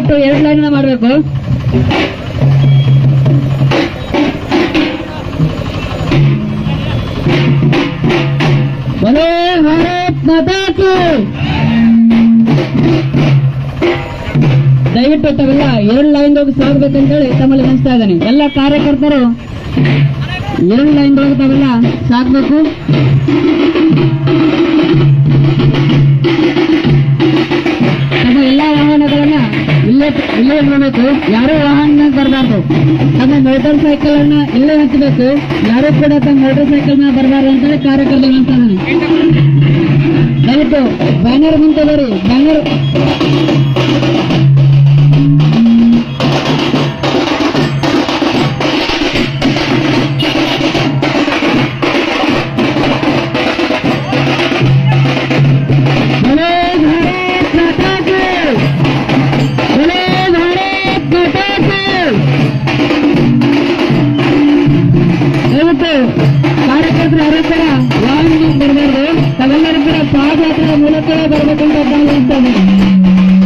ದಯವಿಟ್ಟು 2 ಲೈನ್ ಮಾಡಬೇಕು. बोलो भारत माता की. ದಯವಿಟ್ಟು ತಾವೆಲ್ಲ 2 ಲೈನ್ ಹೋಗಿ ಸಾಗಬೇಕಂತ ಹೇಳಿ ತಮ್ಮಲ್ಲಿ ಅನಿಸ್ತಾ ಇದ್ದಾನೆ. ಎಲ್ಲ ಕಾರ್ಯಕರ್ತರು 2 ಲೈನ್ ಹೋಗಿ ತಾವೆಲ್ಲ ಸಾಗಬೇಕು. ತಮ್ಮ ಎಲ್ಲಾ ವಾಹನಗಳನ್ನ ಇಲ್ಲೇ ಇಡಬೇಕು. ಯಾರೂ ವಾಹನ ಬರಬಾರ್ದು. ತಮ್ಮ ಮೋಟಾರ್ ಸೈಕಲ್ ಅನ್ನ ಇಲ್ಲೇ ಹಚ್ಚಬೇಕು. ಯಾರು ಕೂಡ ತಮ್ಮ ಮೋಟಾರ್ ಸೈಕಲ್ ನ ಬರಬಾರ್ದು ಅಂತೇಳಿ ಕಾರ್ಯಕರ್ತರು ಹೇಳ್ತಾ ಇದ್ದಾನೆ. ದಯವಿಟ್ಟು ಬ್ಯಾನರ್ ನಿಂತಿದ್ದಾರೆ. ಬ್ಯಾನರ್ ಕಾರ್ಯಕರ್ತರು ಯಾರು ಕೂಡ ವಾಹನ ಬರಬಾರ್ದು. ತಾವೆಲ್ಲರೂ ಕೂಡ ಪಾದಯಾತ್ರೆ ಮೂಲಕ ಬರಬೇಕಂತ ನಾನು ಹೇಳ್ತಾ ಇದ್ದೀನಿ.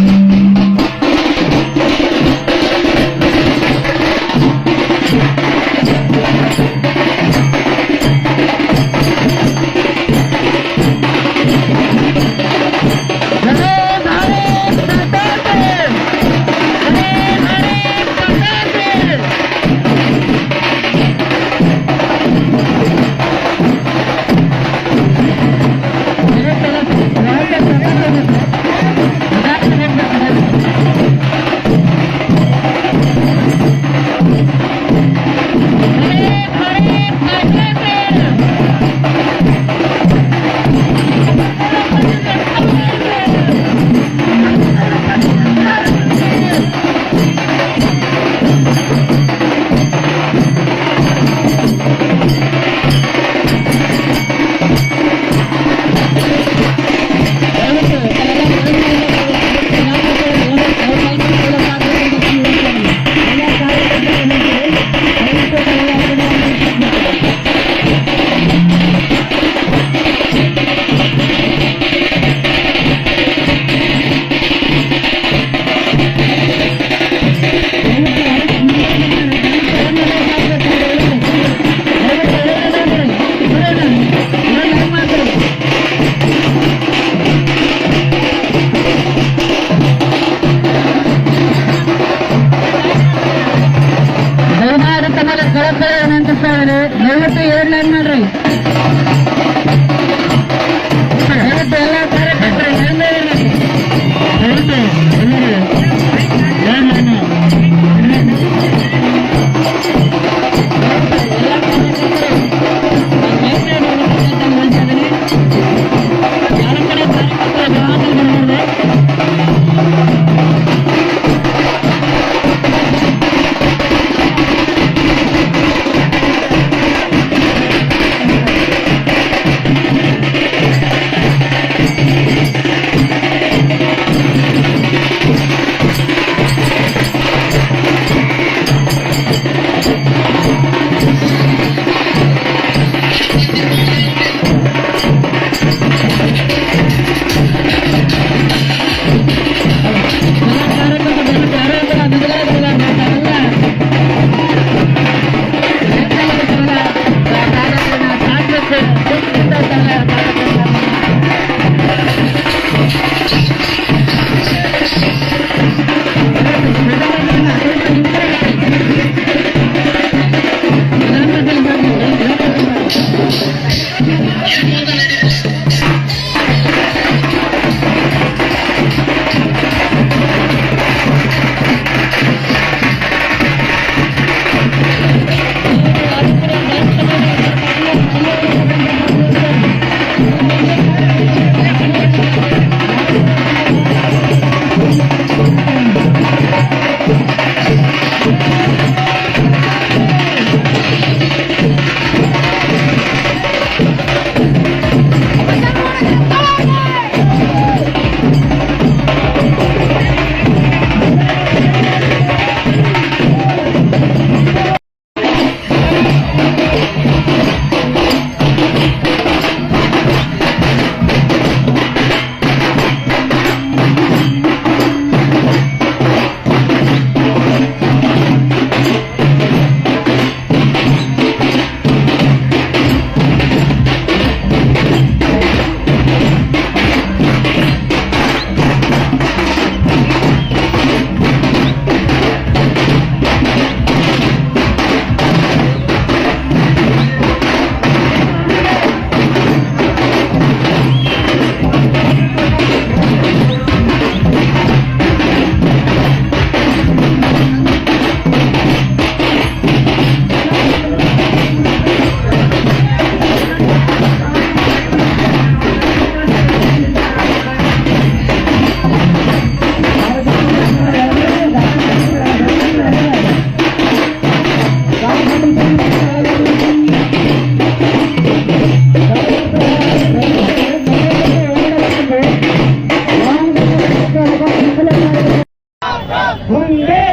ಒಂದೇ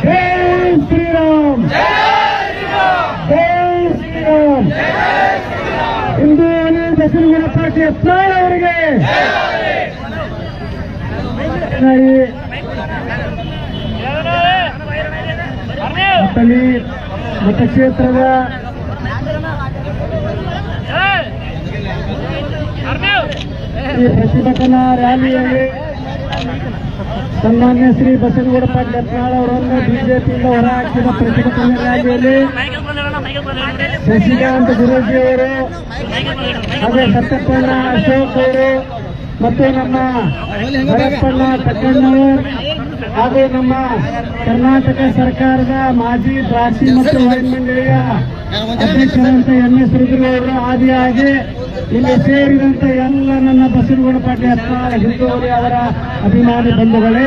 ಜೈ ಶ್ರೀರಾಮ್, ಜೈ ಶ್ರೀರಾಮ್. ಇಂದು ಬಸವನಗುಡಿ ಪಾರ್ಟಿ ಯತ್ನಾಳ್ ಅವರಿಗೆ ಮತ್ತಲ್ಲಿ ಮತಕ್ಷೇತ್ರದ ಈ ಪ್ರತಿಭಟನಾ ರ್ಯಾಲಿಯಲ್ಲಿ ಸನ್ಮಾನ್ಯ ಶ್ರೀ ಬಸವನಗೌಡ ಪಾಟೀಲ್ ಯತ್ನಾಳ್ ಅವರನ್ನು ಬಿಜೆಪಿಯಿಂದ ಹೊರಹಾಕಿದ ಪ್ರತಿಭಟನಾ ರ್ಯಾಲಿಯಲ್ಲಿ ಶಶಿಕಾಂತ್ ಗುರೂಜಿ ಅವರು ಹಾಗೆ ಸತ್ಯಪ್ಪಣ್ಣ ಅಶೋಕ್ ಅವರು ಮತ್ತು ನಮ್ಮ ಭರಪ್ಪಣ್ಣ ತಕ್ಕಣ್ಣವರು ಹಾಗೂ ನಮ್ಮ ಕರ್ನಾಟಕ ಸರ್ಕಾರದ ಮಾಜಿ ದ್ರಾಕ್ಷಿ ಮತ್ತು ವೈನ್ ಮಂಡಳಿಯ ಅಧ್ಯಕ್ಷರಂತ MS ರುದ್ರ ಅವರು ಆದಿಯಾಗಿ ಇಲ್ಲಿ ಸೇರಿದಂತೆ ಎಲ್ಲ ನನ್ನ ಬಸವನಗೌಡ ಪಾಟೀಲ್ ಯತ್ನಾಳ್ ಹಿಂದೂರಿ ಅವರ ಅಭಿಮಾನಿ ಬಂಧುಗಳೇ,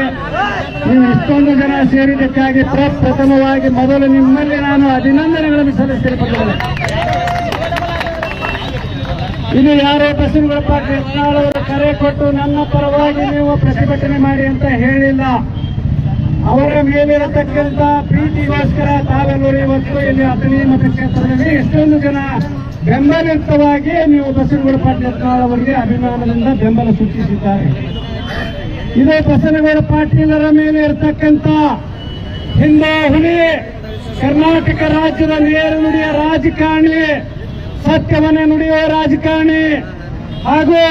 ನೀವು ಇಷ್ಟೊಂದು ಜನ ಸೇರಿದ್ದಕ್ಕಾಗಿ ಪ್ರಪ್ರಥಮವಾಗಿ ಮೊದಲು ನಿಮ್ಮಲ್ಲಿ ನಾನು ಅಭಿನಂದನೆಗಳನ್ನು ಸಲ್ಲಿಸ್ತೇನೆ ಬಂಧುಗಳೇ. ಇದು ಯಾರೋ ಬಸವನಗೌಡ ಪಾಟೀಲ್ ಯತ್ನಾಳ್ ಅವರು ಕರೆ ಕೊಟ್ಟು ನನ್ನ ಪರವಾಗಿ ನೀವು ಪ್ರತಿಭಟನೆ ಮಾಡಿ ಅಂತ ಹೇಳಿಲ್ಲ. ಅವರ ಮೇಲಿರತಕ್ಕಂಥ ಪ್ರೀತಿಗೋಸ್ಕರ ತಾವೆಲ್ಲರೂ ಇವತ್ತು ಇಲ್ಲಿ ಅಥಣಿ ಮತಕ್ಷೇತ್ರದಲ್ಲಿ ಎಷ್ಟೊಂದು ಜನ ಬೆಂಬಲಿತವಾಗಿ ನೀವು ಬಸವನಗೌಡ ಪಾಟೀಲ್ ಯತ್ನಾಳ್ ಅವರಿಗೆ ಅಭಿಮಾನದಿಂದ ಬೆಂಬಲ ಸೂಚಿಸಿದ್ದಾರೆ. ಇದು ಬಸವನಗೌಡ ಪಾಟೀಲರ ಮೇಲೆ ಇರತಕ್ಕಂಥ ಹಿಂದೂ ಹುಲಿ, ಕರ್ನಾಟಕ ರಾಜ್ಯದ ನೇರ ನುಡಿಯ ರಾಜಕಾರಣಿ, ಸತ್ಯವನ್ನೇ ನುಡಿಯುವ ರಾಜಕಾರಣಿ ಹಾಗೂ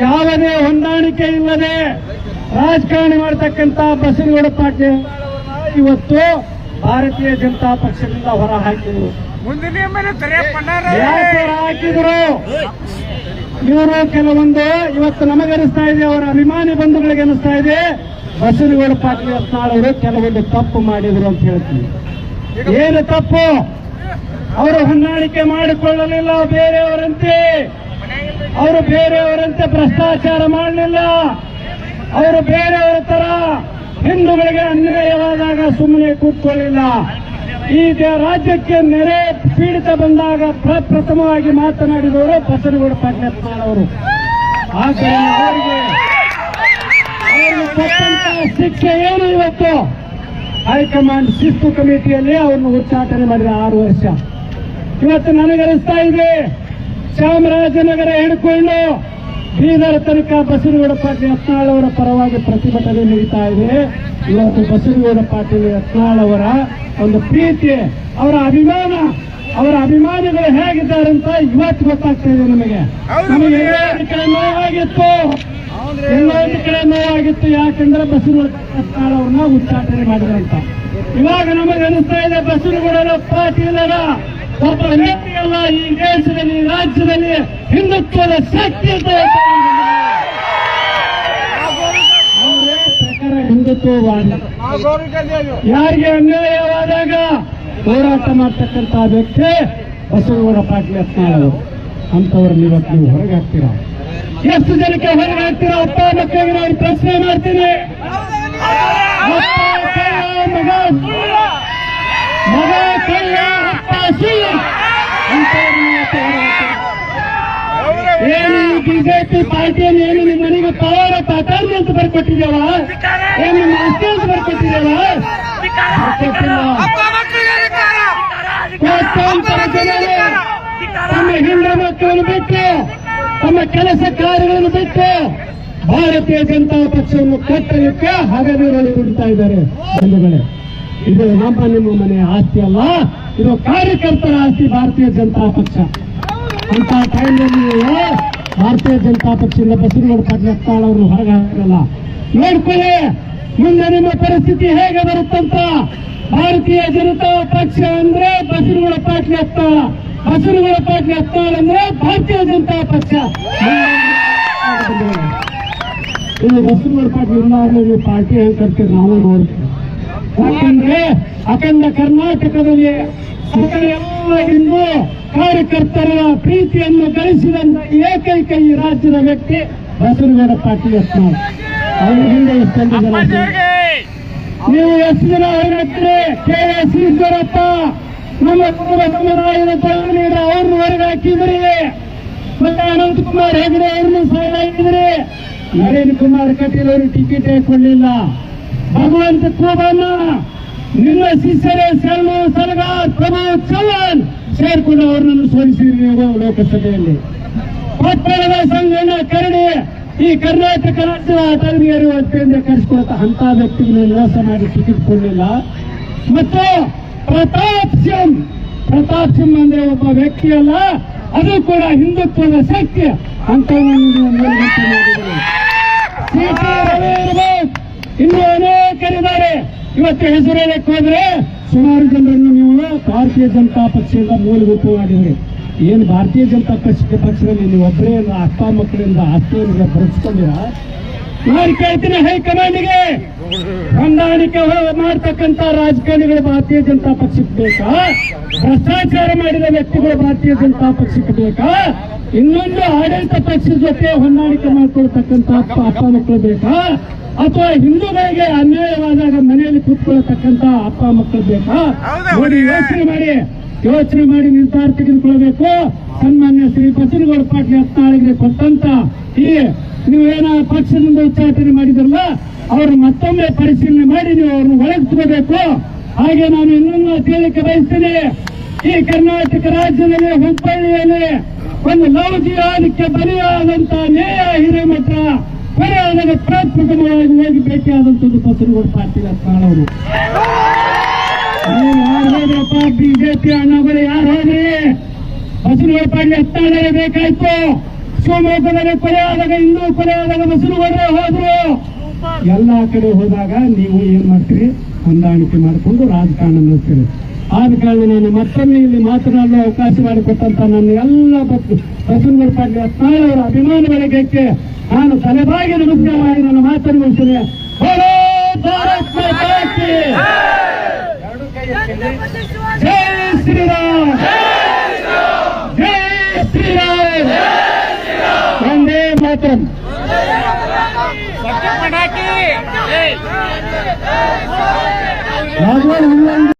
ಯಾವುದೇ ಹೊಂದಾಣಿಕೆ ಇಲ್ಲದೆ ರಾಜಕಾರಣಿ ಮಾಡತಕ್ಕಂಥ ಬಸವನಗೌಡ ಪಾಟೀಲ್ ಇವತ್ತು ಭಾರತೀಯ ಜನತಾ ಪಕ್ಷದಿಂದ ಹೊರಹಾಕಿದರು. ಯಾಕೆ ಹಾಕಿದ್ರು? ಇವರು ಕೆಲವೊಂದು ಇವತ್ತು ನಮಗನಿಸ್ತಾ ಇದೆ, ಅವರ ಅಭಿಮಾನಿ ಬಂಧುಗಳಿಗೆ ಅನಿಸ್ತಾ ಇದೆ ಬಸವನಗೌಡ ಪಾಟೀಲ್ ಯತ್ನಾಳ್ ಅವರು ಕೆಲವೊಂದು ತಪ್ಪು ಮಾಡಿದ್ರು ಅಂತ ಹೇಳ್ತೀವಿ. ಏನು ತಪ್ಪು? ಅವರು ಹೊಂದಾಣಿಕೆ ಮಾಡಿಕೊಳ್ಳಲಿಲ್ಲ ಬೇರೆಯವರಂತೆ. ಅವರು ಬೇರೆಯವರಂತೆ ಭ್ರಷ್ಟಾಚಾರ ಮಾಡಲಿಲ್ಲ. ಅವರು ಬೇರೆಯವರ ತರ ಹಿಂದೂಗಳಿಗೆ ಅನ್ಯಾಯವಾದಾಗ ಸುಮ್ಮನೆ ಕೂತ್ಕೊಳ್ಳಿಲ್ಲ. ಈ ರಾಜ್ಯಕ್ಕೆ ನೆರೆ ಪೀಡಿತ ಬಂದಾಗ ಪ್ರಪ್ರಥಮವಾಗಿ ಮಾತನಾಡಿದವರು ಬಸವನಗೌಡ ಪಾಟೀಲ್ ಯತ್ನಾಳ್ ಅವರು. ಆದ್ದರಿಂದ ಅವರಿಗೆ ಕೊಟ್ಟಂತಹ ಶಿಕ್ಷೆ ಏನು? ಇವತ್ತು ಹೈಕಮಾಂಡ್ ಶಿಸ್ತು ಕಮಿಟಿಯಲ್ಲಿ ಅವರನ್ನು ಉಚ್ಚಾಟನೆ ಮಾಡಿದ 6 ವರ್ಷ. ಇವತ್ತು ನನಗನಿಸ್ತಾ ಇದೆ ಚಾಮರಾಜನಗರ ಹಿಡ್ಕೊಂಡು ಬೀದರ್ ತನಕ ಬಸವನಗೌಡ ಪಾಟೀಲ್ ಯತ್ನಾಳ್ ಅವರ ಪರವಾಗಿ ಪ್ರತಿಭಟನೆ ನಡೀತಾ ಇದೆ. ಇವತ್ತು ಬಸವನಗೌಡ ಪಾಟೀಲ್ ಯತ್ನಾಳ್ ಅವರ ಒಂದು ಪ್ರೀತಿ, ಅವರ ಅಭಿಮಾನ, ಅವರ ಅಭಿಮಾನಿಗಳು ಹೇಗಿದ್ದಾರೆ ಅಂತ ಇವತ್ತು ಗೊತ್ತಾಗ್ತಾ ಇದೆ ನಮಗೆ. ನಮಗೆ ಎಲ್ಲೊಂದು ಕಡೆ ನೋವಾಗಿತ್ತು, ಎಲ್ಲೊಂದು ಕಡೆ ನೋವಾಗಿತ್ತು. ಯಾಕಂದ್ರೆ ಬಸವನಗೌಡ ಯತ್ನಾಳ್ ಅವ್ರನ್ನ ಉಚ್ಚಾಟನೆ ಮಾಡಿದ್ರಂತ. ಇವಾಗ ನಮಗೆ ಅನಿಸ್ತಾ ಇದೆ ಬಸವನಗೌಡ ಪಾಟೀಲರ ಒಬ್ಬ ವ್ಯಕ್ತಿಯಲ್ಲ, ಈ ದೇಶದಲ್ಲಿ, ರಾಜ್ಯದಲ್ಲಿ ಹಿಂದುತ್ವದ ಶಕ್ತಿ ಅಂತ ಅವರೇ ಪ್ರಕಾರ ಹಿಂದುತ್ವವಾದ. ಯಾರಿಗೆ ಅನ್ಯಾಯವಾದಾಗ ಹೋರಾಟ ಮಾಡ್ತಕ್ಕಂಥ ವ್ಯಕ್ತಿ ಬಸವನಗೌಡ ಪಾಟೀಲ್ ಯತ್ನಾಳ್ ಅವರು. ಅಂತವ್ರನ್ನ ಇವತ್ತು ನೀವು ಹೊರಗೆ ಹಾಕ್ತೀರಾ? ಎಷ್ಟು ಜನಕ್ಕೆ ಹೊರಗೆ ಹಾಕ್ತೀರಾ? ಅಪ್ಪ ಮಕ್ಕಳಿಗೆ ನಾನು ಪ್ರಶ್ನೆ ಮಾಡ್ತೀನಿ. ಮಗ ಕೈಯ ಅಪ್ಪ ಸುಳ್ಳು ಏನು? ಬಿಜೆಪಿ ಪಾರ್ಟಿಯನ್ನು ಏನು ನಿಮ್ಮ ಮನೆಗೆ ಪವರ್ ಪಾತಾಳಿ ಅಂತ ಬರ್ಕೊಟ್ಟಿದ್ದೇವ? ಏನು ನಿಮ್ಮ ಆಸ್ತಿ ಅಂತ ಬರ್ಕೊಟ್ಟಿದ್ದೇವ? ತಮ್ಮ ಹೆಣ್ಣು ಮಕ್ಕಳನ್ನು ಬಿಟ್ಟು, ತಮ್ಮ ಕೆಲಸ ಕಾರ್ಯಗಳನ್ನು ಬಿಟ್ಟು ಭಾರತೀಯ ಜನತಾ ಪಕ್ಷವನ್ನು ಕಟ್ಟಲಿಕ್ಕೆ ಹಗಲಿರುಳು ದುಡಿತಾ ಇದ್ದಾರೆ ಬಂಧುಗಳೇ. ಇದು ನಮ್ಮ ನಿಮ್ಮ ಮನೆಯ ಆಸ್ತಿ ಅಲ್ಲ, ಇದು ಕಾರ್ಯಕರ್ತರ ಆಸ್ತಿ ಭಾರತೀಯ ಜನತಾ ಪಕ್ಷ. ಅಂತ ಟೈಮ್ನಲ್ಲಿ ಭಾರತೀಯ ಜನತಾ ಪಕ್ಷದಿಂದ ಬಸವನಗೌಡ ಪಾಟೀಲ್ ಯತ್ನಾಳ್ ಅವರು ಹೊರಗೆ ಹಾಕಲ್ಲ. ನೋಡ್ಕೊಳ್ಳಿ ಮುಂದೆ ನಿಮ್ಮ ಪರಿಸ್ಥಿತಿ ಹೇಗೆ ಬರುತ್ತಂತ. ಭಾರತೀಯ ಜನತಾ ಪಕ್ಷ ಅಂದ್ರೆ ಬಸವನಗೌಡ ಪಾಟೀಲ್ ಯತ್ನಾಳ್, ಬಸವನಗೌಡ ಪಾಟೀಲ್ ಯತ್ನಾಳ್ ಅಂದ್ರೆ ಭಾರತೀಯ ಜನತಾ ಪಕ್ಷ. ಇದು ಬಸವನಗೌಡ ಪಾಟೀಲ್ ಇಲ್ಲ ಪಾರ್ಟಿ ಹೆಂಗ್ ಕರ್ತೀವಿ ನಾವು ನೋಡ್ತೀವಿ. ಯಾಕಂದ್ರೆ ಅಖಂಡ ಕರ್ನಾಟಕದಲ್ಲಿ ಎಲ್ಲ ಹಿಂದೂ ಕಾರ್ಯಕರ್ತರ ಪ್ರೀತಿಯನ್ನು ಗಳಿಸಿದಂತ ಏಕೈಕ ಈ ರಾಜ್ಯದ ವ್ಯಕ್ತಿ ಬಸವನಗೌಡ ಪಾಟೀಲ್ ಯತ್ನಾಳ್. ಅವ್ರ ಹಿಂದೆ ಇಷ್ಟೊಂದು ಜನ ನೀವು ಎಷ್ಟು ಜನ ಹೊರಗಾಗ್ತೀರಿ? KS ಈಶ್ವರಪ್ಪ ನಮ್ಮ ಕುಟುಂಬ ಸಮುದಾಯದ ತಲೆನೀರ ಅವ್ರನ್ನ ಹೊರಗೆ ಹಾಕಿದ್ರಿ. ಮತ್ತೆ ಅನಂತಕುಮಾರ್ ಹೆಗಡೆ ಅವ್ರನ್ನು ಸಹ ಹಾಕಿದ್ರಿ. ನರೇಂದ್ರ ಕುಮಾರ್ ಕಟೀಲ್ ಅವರು ಟಿಕೆಟ್ ಕೊಡಲಿಲ್ಲ. ಭಗವಂತ ಕೋಬಣ್ಣ ನಿನ್ನ ಶಿಷ್ಯರೇ ಶರಣು ಸಲಗಾರ್ ಪ್ರಮೋದ್ ಚವ್ಹಾಣ್ ಸೇರ್ಕೊಂಡು ಅವರನ್ನು ಸೋಲಿಸಿದ್ರಿ ನೀವು ಲೋಕಸಭೆಯಲ್ಲಿ. ಕೊಪ್ಪಳದ ಸಂಗಣ್ಣ ಕರಡಿ ಈ ಕರ್ನಾಟಕ ರಾಜ್ಯದ ಅಟಲ್ನಿಯರು ಅಂತ ಕರೆಸ್ಕೊಳ್ತ ಅಂತ ವ್ಯಕ್ತಿಗಳನ್ನು ಮೋಸ ಮಾಡಿ ಟಿಕೆಟ್ ಕೊಡಲಿಲ್ಲ. ಮತ್ತು ಪ್ರತಾಪ್ ಸಿಂಗ್ ಅಂದ್ರೆ ಒಬ್ಬ ವ್ಯಕ್ತಿ ಅಲ್ಲ, ಅದು ಕೂಡ ಹಿಂದುತ್ವದ ಶಕ್ತಿ ಅಂತ ಇನ್ನೂ ಅನೇಕರಿದ್ದಾರೆ. ಇವತ್ತು ಹೆಸರು ಹೇಳಕ್ಕೆ ಹೋದ್ರೆ ಸುಮಾರು ಜನರನ್ನು ನೀವು ಭಾರತೀಯ ಜನತಾ ಪಕ್ಷದಿಂದ ಮೂಲಭೂತ ಮಾಡಿದ್ರಿ. ಏನು ಭಾರತೀಯ ಜನತಾ ಪಕ್ಷದಲ್ಲಿ ನೀವು ಒಬ್ಬರೇ ಅಪ್ಪ ಮಕ್ಕಳಿಂದ ಆಸ್ತಿಯನ್ನು ಬರೆಸ್ಕೊಂಡಿರ? ನಾನು ಕೇಳ್ತೀನಿ ಹೈಕಮಾಂಡ್ಗೆ, ಹೊಂದಾಣಿಕೆ ಮಾಡ್ತಕ್ಕಂಥ ರಾಜಕಾರಣಿಗಳು ಭಾರತೀಯ ಜನತಾ ಪಕ್ಷಕ್ಕೆ ಬೇಕಾ? ಭ್ರಷ್ಟಾಚಾರ ಮಾಡಿದ ವ್ಯಕ್ತಿಗಳು ಭಾರತೀಯ ಜನತಾ ಪಕ್ಷಕ್ಕೆ ಬೇಕಾ? ಇನ್ನೊಂದು ಆಡಳಿತ ಪಕ್ಷದ ಜೊತೆ ಹೊಂದಾಣಿಕೆ ಮಾಡ್ಕೊಳ್ತಕ್ಕಂಥ ಅಪ್ಪ ಮಕ್ಕಳು ಬೇಕಾ? ಅಥವಾ ಹಿಂದೂಗಳಿಗೆ ಅನ್ಯಾಯವಾದಾಗ ಮನೆಯಲ್ಲಿ ಕೂತ್ಕೊಳ್ತಕ್ಕಂಥ ಅಪ್ಪ ಮಕ್ಕಳು ಬೇಕಾ? ನೋಡಿ, ಯೋಚನೆ ಮಾಡಿ ನಿರ್ಧಾರ ತೆಗೆದುಕೊಳ್ಬೇಕು. ಸನ್ಮಾನ್ಯ ಶ್ರೀ ಬಸನಗೌಡ ಪಾಟೀಲ್ ಯತ್ನಾಳ್ಗೆ ಕೊಟ್ಟಂತ ಈ ನೀವೇನ ಪಕ್ಷದಿಂದ ಉಚ್ಚಾಟನೆ ಮಾಡಿದ್ರಲ್ಲ, ಅವರು ಮತ್ತೊಮ್ಮೆ ಪರಿಶೀಲನೆ ಮಾಡಿ ನೀವು ಅವ್ರನ್ನ ಒಳಗಿಸ್ಕೋಬೇಕು. ಹಾಗೆ ನಾನು ಇನ್ನೊಂದು ತಿಳಿಕೆ ಬಯಸ್ತೇನೆ, ಈ ಕರ್ನಾಟಕ ರಾಜ್ಯದಲ್ಲಿ ಹುಬ್ಬಳ್ಳಿಯಲ್ಲಿ ಒಂದು ಲವ್ ಜಿಹಾದಕ್ಕೆ ಬಲಿಯಾದಂತ ನೇಯ ಹಿರೇಮಠ ಕೊನೆಯಾದಾಗ ಪ್ರಪ್ರಥಮವಾಗಿ ಹೋಗಿ ಭೇಟಿಯಾದಂಥದ್ದು ಬಸನಗೌಡ ಪಾಟೀಲ್ ಯತ್ನಾಳ್ ಅವರು. ಯಾರು ಹೋದ್ರಪ್ಪ? ಬಿಜೆಪಿ ಅಣ್ಣಗಳು ಯಾರು ಹೋದ್ರಿ? ಬಸನಗೌಡ ಪಾಟೀಲ್ ಯತ್ನಾಳರೇ ಬೇಕಾಯ್ತು. ಶಿವಮೊಗ್ಗದಲ್ಲಿ ಕೊಲೆಯಾದಾಗ, ಹಿಂದೂ ಕೊಲೆಯಾದಾಗ ಬಸನಗೌಡರೇ ಹೋದ್ರು. ಎಲ್ಲಾ ಕಡೆ ಹೋದಾಗ ನೀವು ಏನ್ ಮಾಡ್ತೀರಿ? ಹೊಂದಾಣಿಕೆ ಮಾಡಿಕೊಂಡು ರಾಜಕಾರಣ ನಡೆಸ್ತೀರಿ. ಆದ ಕಾರಣ ನಾನು ಮತ್ತೊಮ್ಮೆ ಇಲ್ಲಿ ಮಾತನಾಡಲು ಅವಕಾಶ ಮಾಡಿಕೊಟ್ಟಂತ ನನ್ನ ಎಲ್ಲ ಬಸನಗೌಡ ಪಾಟೀಲ್ ಯತ್ನಾಳ್ ಅವರ ಅಭಿಮಾನಿಗಳಿಗೆ ನಾನು ತಲೆಬಾಗಿ ನಮಸ್ಕಾರ ಮಾಡಿ ನನ್ನ ಮಾತನ್ನು ಮುಗಿಸ್ತೇನೆ. ಭಾರತ್ ಮಾತಾ ಕಿ ಜೈ ಶ್ರೀರಾಮ್, ಜೈ ಶ್ರೀರಾಮ್, ವಂದೇ ಮಾತರಂ. ರಾಘವೇಂದ್ರ